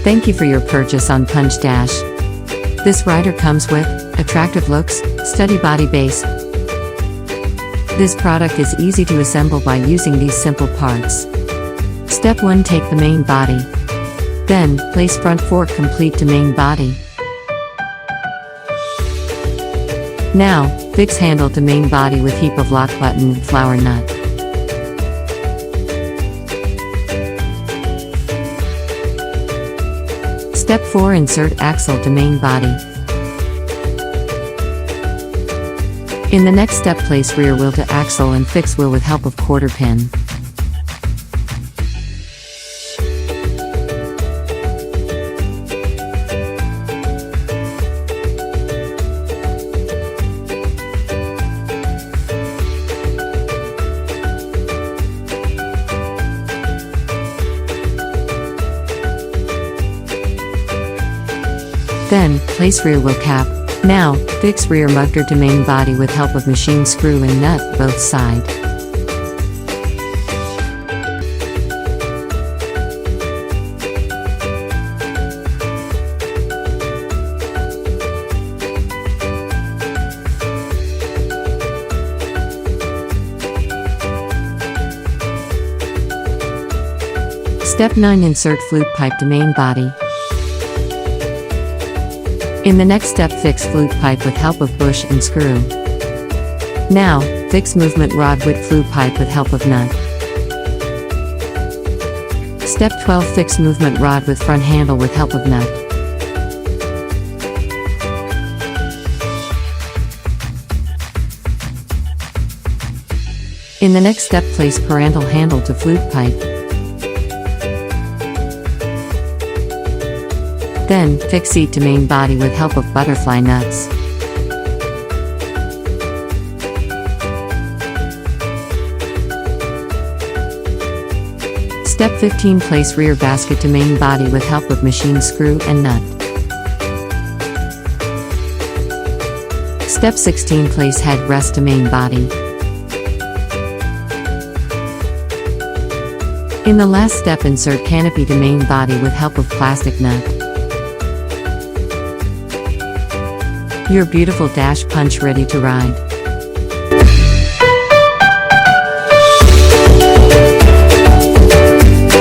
Thank you for your purchase on Punch Dash. This rider comes with attractive looks, sturdy body base. This product is easy to assemble by using these simple parts. Step 1. Take the main body. Then, place front fork complete to main body. Now, fix handle to main body with heap of lock button and flower nut. Step 4. Insert axle to main body. In the next step, place rear wheel to axle and fix wheel with help of quarter pin. Then, place rear wheel cap. Now, fix rear muffler to main body with help of machine screw and nut both side. Step 9. Insert flute pipe to main body. In the next step, fix flute pipe with help of bush and screw. Now, fix movement rod with flute pipe with help of nut. Step 12. Fix movement rod with front handle with help of nut. In the next step, place parental handle to flute pipe. Then, fix seat to main body with help of butterfly nuts. Step 15. Place rear basket to main body with help of machine screw and nut. Step 16. Place head rest to main body. In the last step, insert canopy to main body with help of plastic nut. Your beautiful Dash Punch ready to ride.